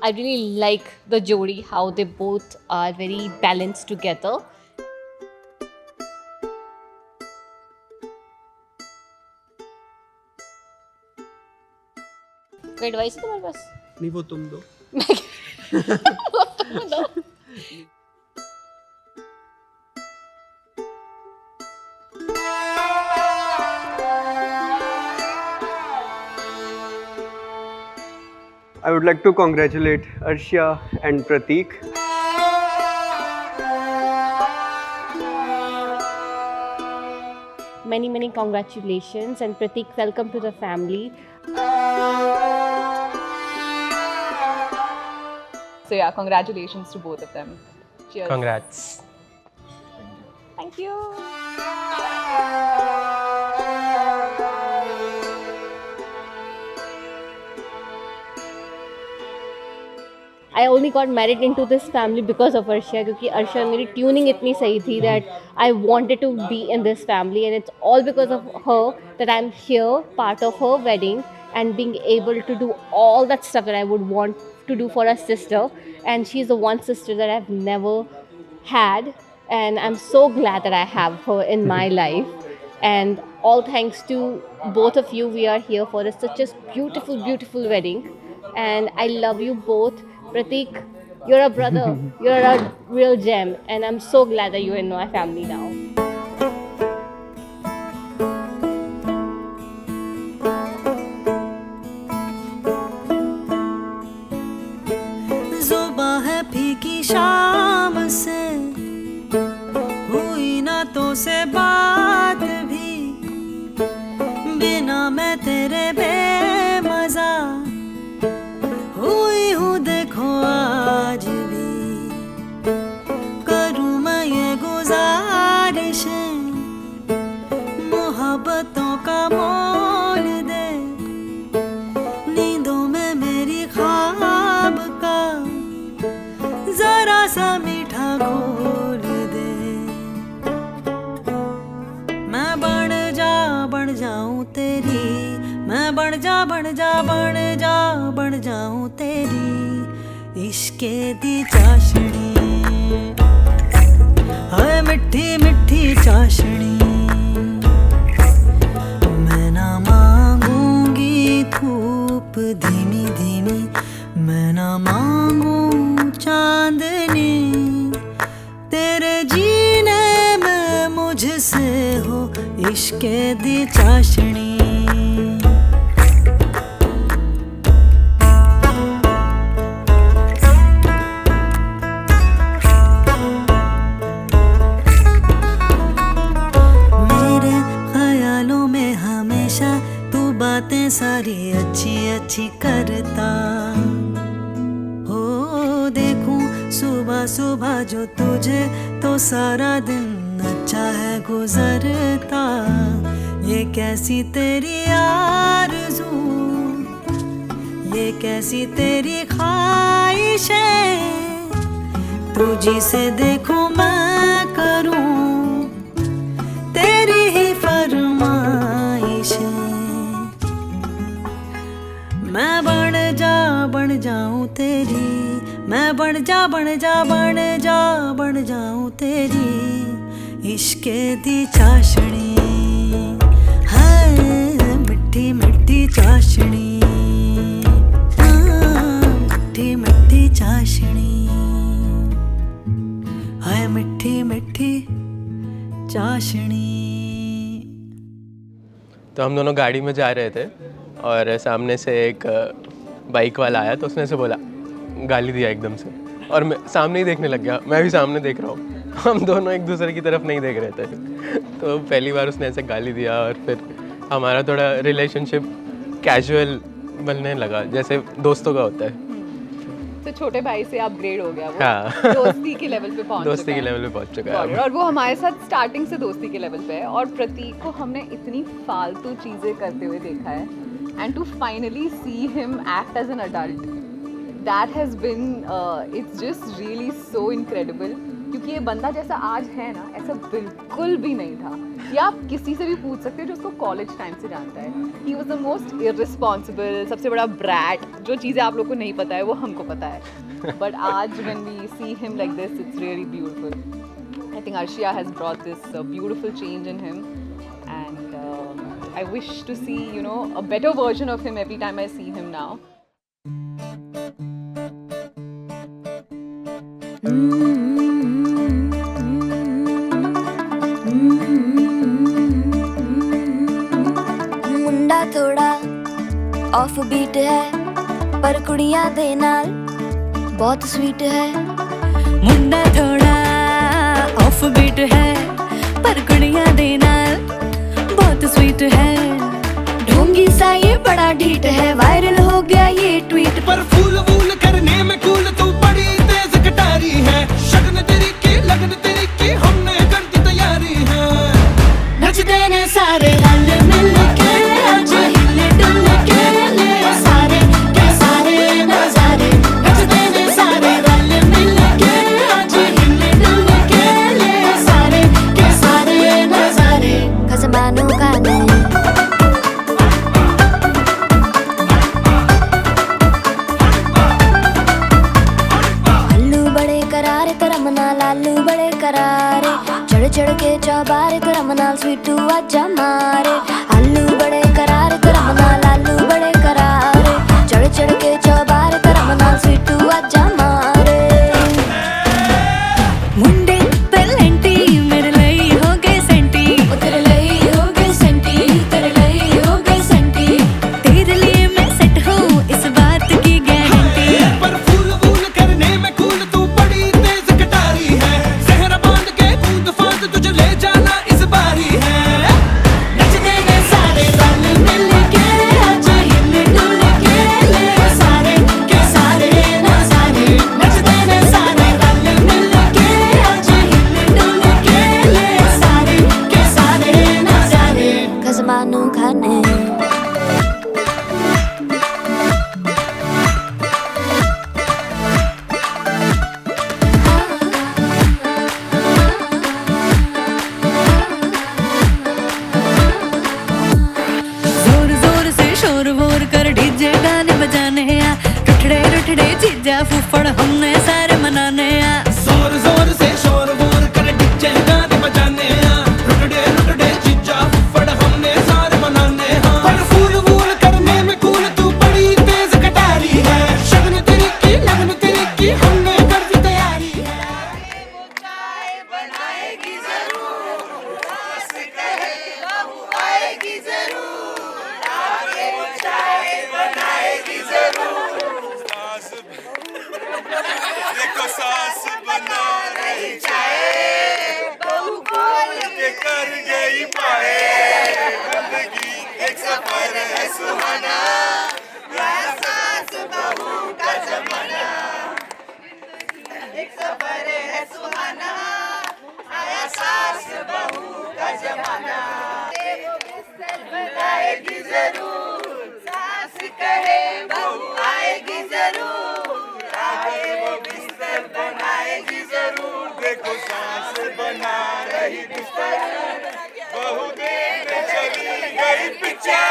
I really like the jodi, how they both are very balanced together. कोई advice है तुम्हारे पास? नहीं, वो तुम दो. तुम दो. I would like to congratulate Arshia and Prateek. Many congratulations, and Prateek, welcome to the family. So yeah, congratulations to both of them. Cheers. Congrats. Thank you. I only got married into this family because of Arshia, क्योंकि Arshia मेरी tuning इतनी सही थी that I wanted to be in this family, and it's all because of her that I'm here, part of her wedding, and being able to do all that stuff that I would want to do for a sister. And she's the one sister that I've never had, and I'm so glad that I have her in my life. And all thanks to both of you, we are here for such a beautiful wedding, and I love you both. Prateek, you're a brother, you're a real gem, and I'm so glad that you're in my family now. ज़ुबां है फीकी शाम से, हुई ना तो से बात भी, बिना मैं तेरे बेमज़ा हुई हूँ देखो आज भी. करूँ मैं ये गुज़ारिशें, मोहब्बतों का मोल दे, नींदों में मेरी ख्वाब का जरा सा मीठा घोल दे. मैं बन जाऊं तेरी, मैं बन जाऊं तेरी इश्के दी चाशनी, हाय मिठी चाशनी. मैं ना मांगूंगी धूप धीमी, मैं ना मांगूं चांदनी, तेरे जीने में मुझसे हो इश्के दी चाशनी. बातें सारी अच्छी करता हो, देखूं सुबह जो तुझे तो सारा दिन अच्छा है गुजरता. ये कैसी तेरी आरज़ू, ये कैसी तेरी ख्वाहिशें, तुझी से देखूं मैं करूं तेरी ही फरमाइशें. मैं बन जाऊं तेरी, मैं बन जाऊं तेरी इश्के दी चाशनी, है मिठी चाशनी, मिठी चाशनी, है मिठी चाशनी. तो हम दोनों गाड़ी में जा रहे थे और सामने से एक बाइक वाला आया, तो उसने से बोला, गाली दिया एकदम से, और मैं सामने ही देखने लग गया. मैं भी सामने देख रहा हूँ, हम दोनों एक दूसरे की तरफ नहीं देख रहे थे. तो पहली बार उसने ऐसे गाली दिया और फिर हमारा थोड़ा रिलेशनशिप कैजुअल बनने लगा, जैसे दोस्तों का होता है. तो छोटे भाई से अपग्रेड हो गया वो. हाँ. दोस्ती के लेवल पे पहुंच चुका है. और वो हमारे साथ स्टार्टिंग से दोस्ती के लेवल पे है. और प्रतीक को हमने इतनी फालतू चीज़ें करते हुए देखा है, and to finally see him act as an adult, that has been it's just really so incredible. क्योंकि ये बंदा जैसा आज है ना, ऐसा बिल्कुल भी नहीं था. या आप किसी से भी पूछ सकते हैं जो उसको कॉलेज टाइम से जानता है. He was the most irresponsible, सबसे बड़ा ब्रैट. जो चीज़ें आप लोग को नहीं पता है वो हमको पता है. बट आज when we see him like this, it's really beautiful. I think Arshia has brought this beautiful change in him, and I wish to see, you know, a better version of him every time I see him now. मुंडा थोड़ा off beat है पर कुड़ियां दे नाल बहुत sweet है. मुंडा थोड़ा off beat है पर कुड़ियां दे नाल बहुत स्वीट है. ढोंगी सा ये बड़ा ढीठ है, वायरल हो गया ये ट्वीट. पर फूल वूल करने में कूल तू बड़ी तेज कटारी है. शगन तेरी की लगन तेरी की हमने कर दी तैयारी है. नचते ने सारे रल मिल के आज हिले डुल के ले सारे के सारे नजारे. नचते ने सारे रल मिल के आज हिले डुल के ले सारे के सारे नजारे. खसमानों का नहीं लालू बड़े करारे, चढ़ चढ़ के चौबारे तेरा मनाल स्वीटू आजा मारे. आलू बड़े करारे तेरा मनाल आलू बड़े करारे, चढ़ चढ़ के चौबारे तेरा मनाल स्वीटू आजा मारे. मुंडे पेलेंटी मेरे ਲਈ ਹੋ ਗਏ ਸੈਂਟੀ. तेरे ਲਈ हो गए सेंटी, तेरे ਲਈ हो गए सेंटी. तेरे लिए मैं सेट हूँ इस बात की गारंटी. पर फूल वूल करने में कूल तू बड़ी तेज कटारी है. सहरा बांध के कूद फांद तुझे ले जाना इस बारी है. नचते ने सारे रल मिल के आज हिले डुल के ले सारे के सारे नजारे. नचते ने सारे रल मिल के आज हिले डुल के ले सारे के सारे नजारे. खसमानू खाने जोर जोर से शोर वोर कर डीजे गाने बजाने आ. रुठड़े रुठड़े जीजा फूफड़ हमने सारे मनाने आ. जोर जोर से शोर वोर कर डीजे गाने बजाने हैं. रुटड़े रुटड़े जीजा फुफड़ हमने सारे मनाने हैं. पर फूल वूल करने में कूल तू बड़ी तेज कटारी है. शगन तेरी की लगन तेरी की हमने कर दी तैयारी है. देखो सास बना रही चाहे बहू बोल के कर गई पाए. जिंदगी एक सफर है सुहाना, यहाँ सास बहू का जमाना. एक सफर है सुहाना, आया सास बहू का जमाना. वो बिस्तर बनाएगी जरूर, सास कहे बहू आएगी जरूर. आगे वो बिस्तर बनाएगी जरूर. देखो सास बना रही बिस्तर, बहू देखने चली गई पिक्चर.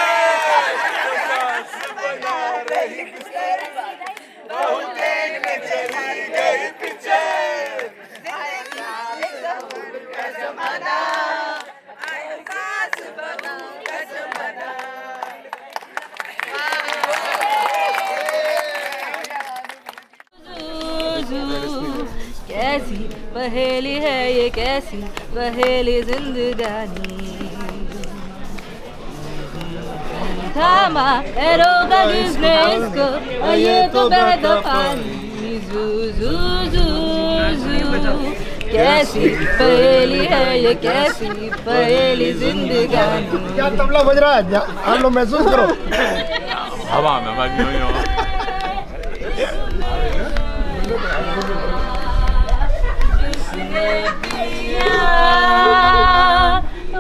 देखो सास बना रही बिस्तर, बहू देखने चली गई पिक्चर. का जमाना, सास बहू का जमाना. कैसी पहेली है ये, कैसी पहेली जिंदगानी. थामा है रोका किसने इसको, और ये तो बहता पानी. जू जू जू जू. कैसी पहेली है ये, कैसी पहेली जिंदगानी. क्या तबला बज रहा है, आप लोग महसूस करो. हवा में बज रही हो.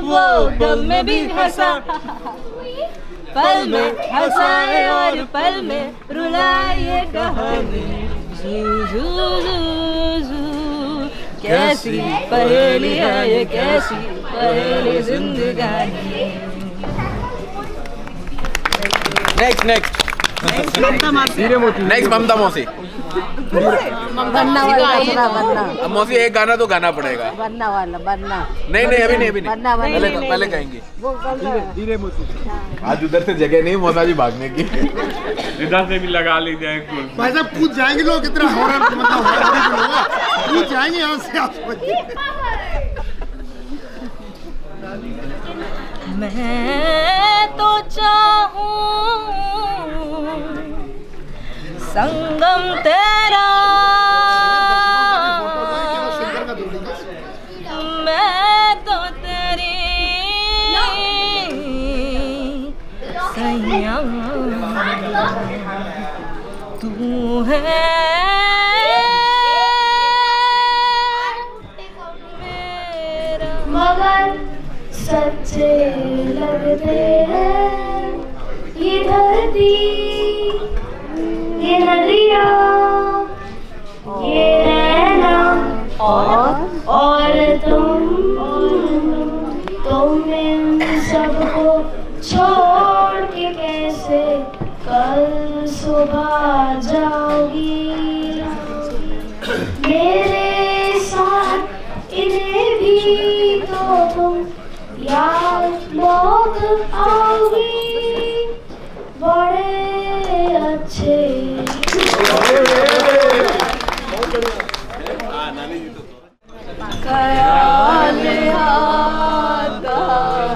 वो गम में भी हंसा, पल में हंसाए और पल में रुलाए कहानी. जू जू जू जू. कैसी पहेली है ये, कैसी पहली जिंदगानी। नेक्स्ट ममता मौसी। अब मौसी एक गाना तो गाना पड़ेगा। नहीं अभी नहीं पहले गाएंगे। आज उधर से जगह नहीं मौसा जी भागने की। इधर से भी लगा लीजिए एक गोल। भाई साहब कूद जाएंगे लोग, इतना हॉरर होगा, कूद जाएंगे यहाँ से आप। मैं तो चाहूं संगम तेरा, मैं तो तेरी सैया, तू है मगर सच्चे लगते हैं ये धरती, ये नदिया, ये रहना और तुम इन सबको छोड़ के कैसे कल सुबह जाओगी मेरे साथ, इन्हें भी तो तुम याद बहुत आओगी, बड़े अच्छे। ख्याल आता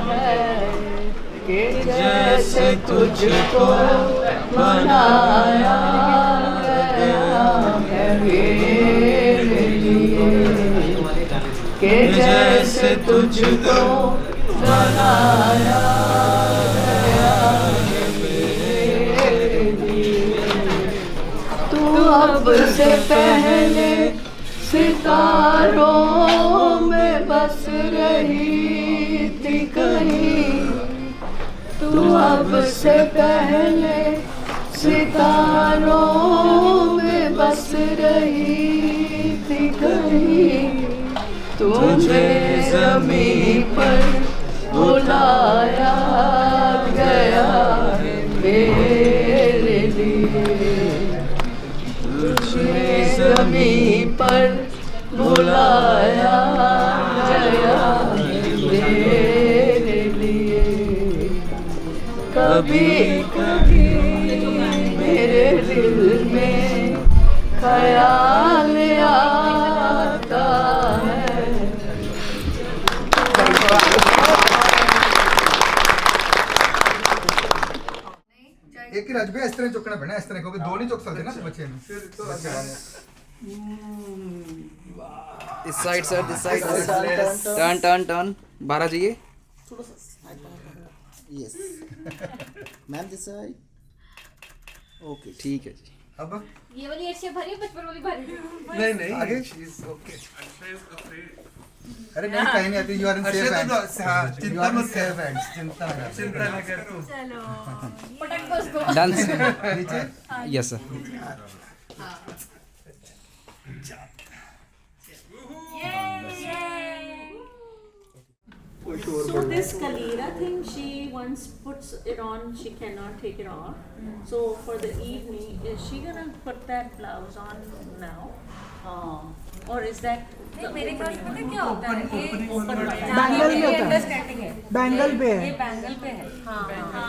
है कि जैसे तुझको बनाया गया है मेरे लिए, कि जैसे तुझको बनाया गया है मेरे लिए। तू अब से पहले सितारों में बस रही थी कहीं, तू अब से पहले सितारों में बस रही थी कहीं, तुझे ज़मीं पर बुलाया गया है मेरे लिए, तुझे ज़मीं पर बुलाया गया मेरे लिए। कभी कभी मेरे दिल में ख्याल आता है। एक ही राज भैया इस तरह चुकना पड़ना, इस तरह को दो नहीं चुक सकते ना बच्चे में। इस side sir, this side, turn 12 चाहिए। Yes ma'am this side, okay ठीक है जी। अब ये वाली अर्शिया भरी है, बचपन वाली भरी नहीं आगे ओके। अरे नहीं कहीं नहीं आती, you are in safe hands, चिंता मत सेफ हैंड्स, चिंता ना कर तू। चलो पटक दो उसको। डांस नीचे yes sir. So this Kalira thing, she once puts it on, she cannot take it off. So for the evening, is she gonna put that blouse on now? Or is that? मेरे ख्याल से पता क्या होता है, ये bangle में understanding है, बैंगल पे है, ये बैंगल पे है। हाँ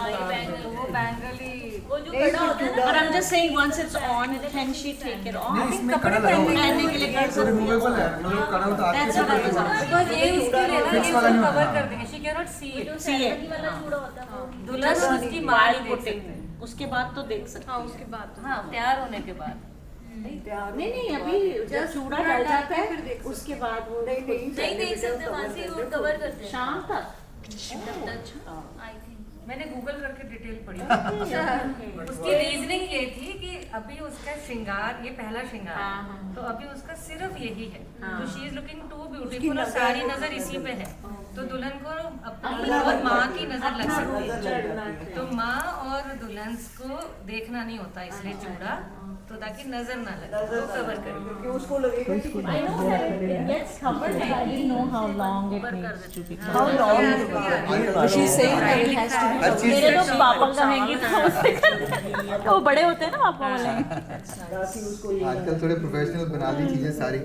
ये बैंगल, वो बैंगल ही वो जो कड़ा होता है ना। But I'm just saying once it's on, can she take it off? नहीं इसमें कड़ा लगा हुआ पहनने के लिए है, रिमूवेबल है, मतलब कड़ा उतार That's what I was asking. Because ये उसके लिए ना, ये उसको cover कर देंगे, she cannot see it. दुल्हन उसकी माली पुटिंग, उसके बाद तो देख सकते हैं। हाँ उसके बाद, हाँ तैयार होने के बाद। नहीं अभी जब चूड़ा डल जाता है उसके बाद वो नहीं देख सकते, वहाँ से वो कवर करते हैं शाम तक। मैंने गूगल करके डिटेल पढ़ी। उसकी रीजनिंग ये थी कि अभी उसका श्रृंगार, ये पहला श्रृंगार, तो अभी उसका सिर्फ यही है, तो she is looking too beautiful और सारी नजर इसी पे है, तो दुल्हन को अपनी और माँ की नजर लग सकती है, तो माँ और दुल्हन को देखना नहीं होता इसलिए चूड़ा, तो ताकि नजर ना लगे वो कवर करें। क्योंकि उसको लगेगा कि I know that it gets covered, but I didn't know how long it needs to be covered. how long she's saying that it has to be covered. मेरे तो पापा कहेंगे तो उससे कर वो बड़े होते हैं ना पापा वाले। ताकि उसको ये आजकल थोड़े प्रोफेशनल बना दी चीजें सारी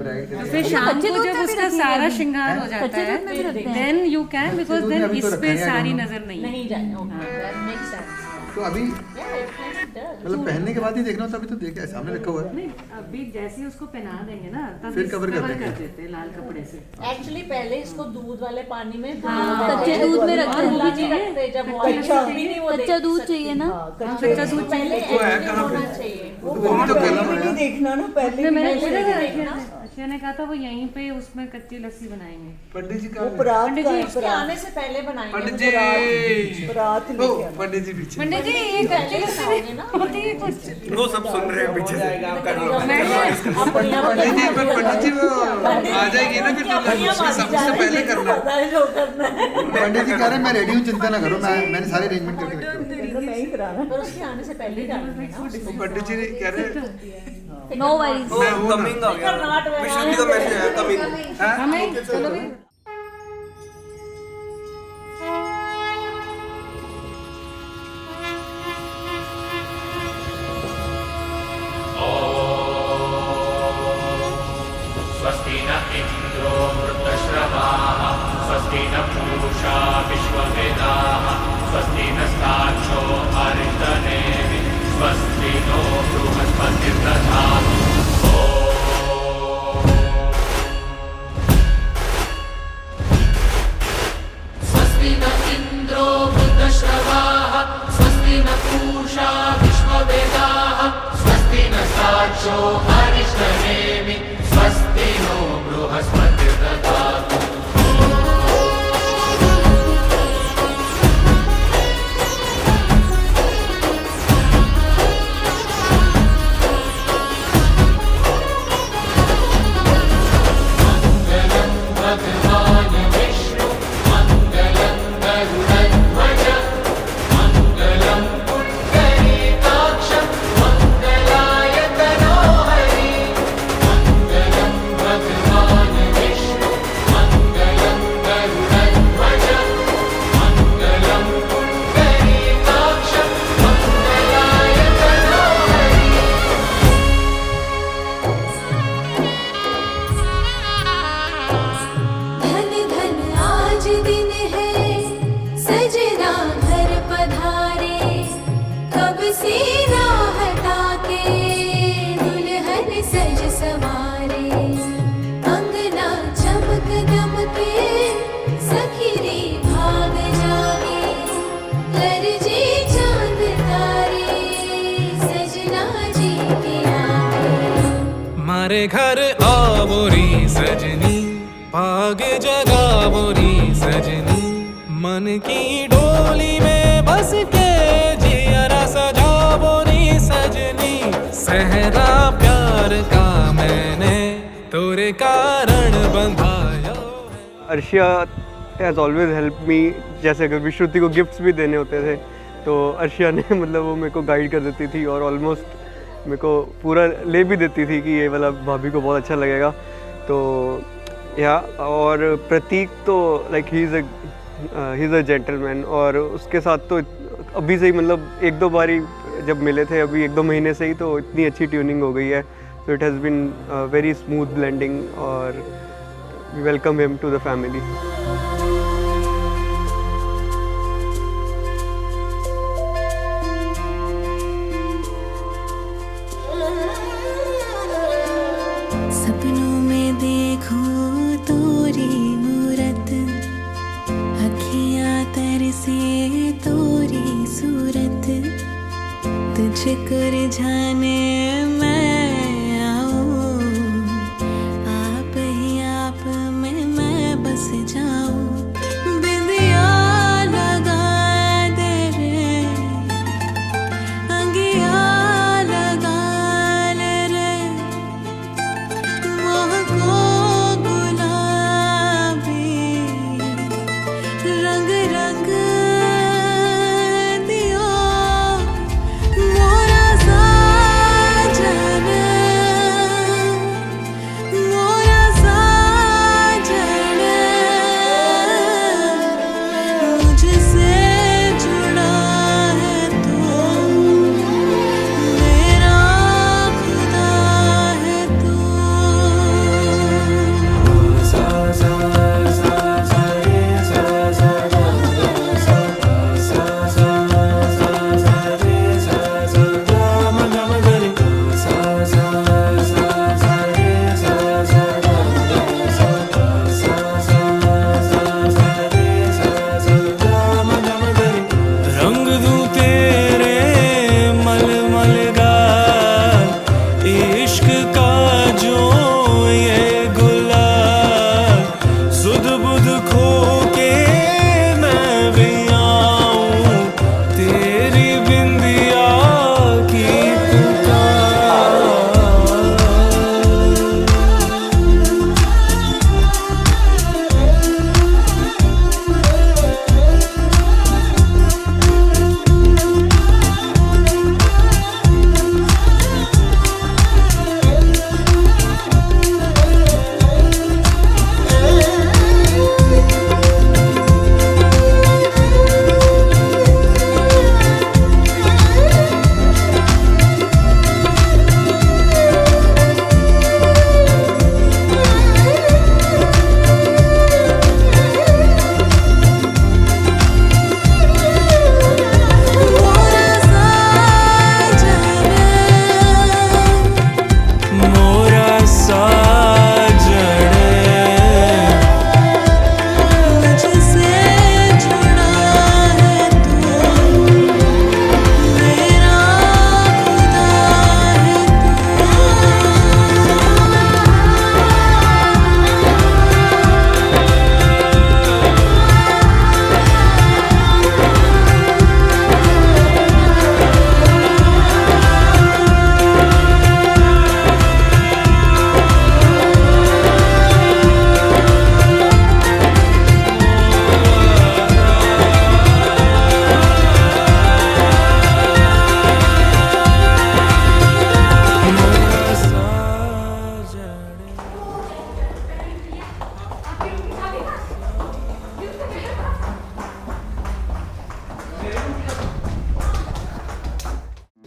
ब्राइट फिर शाम को जब उसका सारा श्रृंगार हो जाता है then you can, because then इस पे सारी नजर नहीं जाए। तो अभी मतलब पहनने के बाद ही देखना हो तभी तो देखा सामने रखा हुआ है। नहीं, अभी जैसे ही उसको पहना देंगे ना तब फिर कवर कर देते हैं लाल कपड़े से। एक्चुअली पहले इसको दूध वाले पानी में कच्चे दूध में रखते हैं जब कच्चा दूध चाहिए ना, कच्चा दूध पहले होना चाहिए। वो भी देखना ना पहले अक्षय ने कहा था वो यहीं पे उसमें कच्ची लस्सी बनाएंगे। पंडित जी वो परात का इसके आने से पहले बनाएंगे। पंडित जी परात पंडित जी पीछे पंडित जी ये कच्ची लस्सी होती है कुछ वो सब सुन रहे हैं पीछे से। आप कर लो। पंडित जी वो आ जाएगी ना फिर सबसे पहले करना। पंडित जी कह रहे हैं मैं रेडी हूँ, चिंता ना करो, मैंने सारे अरेंजमेंट करके रखे हुए। मैं ही कराना पर उसके आने से पहले डालना। पंडित जी कह रहे हैं नो वरीज। कमिंग आ गया, विष्णु का मैसेज आया कमिंग। हमें चलो भी स्वस्ति न इंद्रो वृद्धश्रवाः स्वस्ति न पूषा विश्ववेदाः स्वस्ति नस्ताक्षो अरिष्टनेमि स्वस्ति नो बृहस्पतिर्दधातु। स्वस्ति न इंद्रो वृद्धश्रवाः स्वस्ति न पूषा विश्ववेदाः स्वस्ति नस्ताक्षो अरिष्टनेमि स्वस्ति नो बृहस्पतिर्दधातु। हमारे घर आवोरी सजनी, भाग्य जगावोरी सजनी, मन की डोली में बस के जियरा सजावोरी सजनी, सहरा प्यार का मैंने तोरे कारण बंधाया। Arshiya has always help me. जैसे अगर विश्रुति को गिफ्ट्स भी देने होते थे तो अर्शिया ने मतलब वो मेरे को गाइड कर देती थी और ऑलमोस्ट मेरे को पूरा ले भी देती थी कि ये वाला भाभी को बहुत अच्छा लगेगा। तो या और प्रतीक तो like he is a gentleman, और उसके साथ तो अभी से ही मतलब एक दो बारी जब मिले थे अभी 1-2 महीने से ही तो इतनी अच्छी ट्यूनिंग हो गई है। So it has been very smooth blending और we welcome him to the family. सपनों में देखो तोरी मूरत, अखियाँ तरसे तोरी सूरत, तुझको रिझाने मैं आऊँ, आप ही आप में मैं बस जाऊँ। बिंदिया लगा दे रे, अंगिया लगा ले रे, महको गुलाबी रंग रंग दियो मोरा साजना।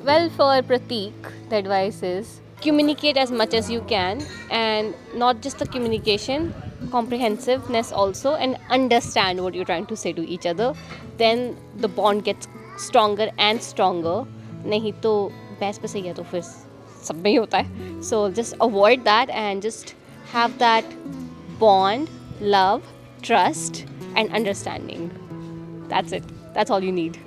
Well, for Prateek, the advice is communicate as much as you can, and not just the communication, comprehensiveness also, and understand what you're trying to say to each other. Then the bond gets stronger and stronger. नहीं तो बहस पे सही है तो फिर सब में ही होता है. So just avoid that and just have that bond, love, trust and understanding. That's it. That's all you need.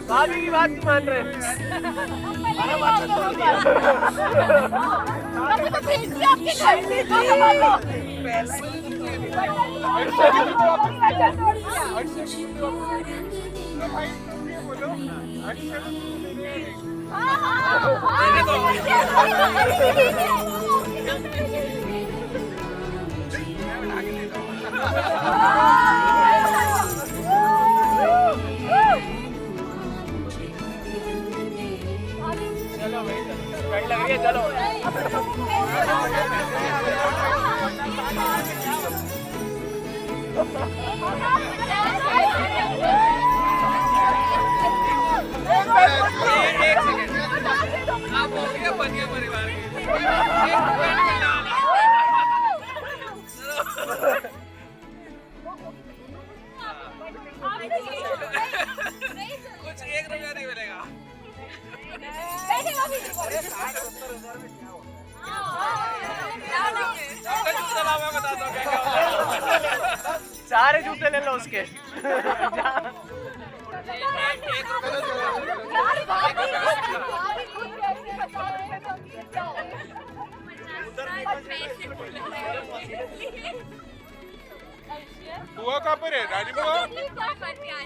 भाभी की बात नहीं मान रहे। हाँ सारे जूते ले लो उसके। बुआ कहाँ पर है? रानी बुआ?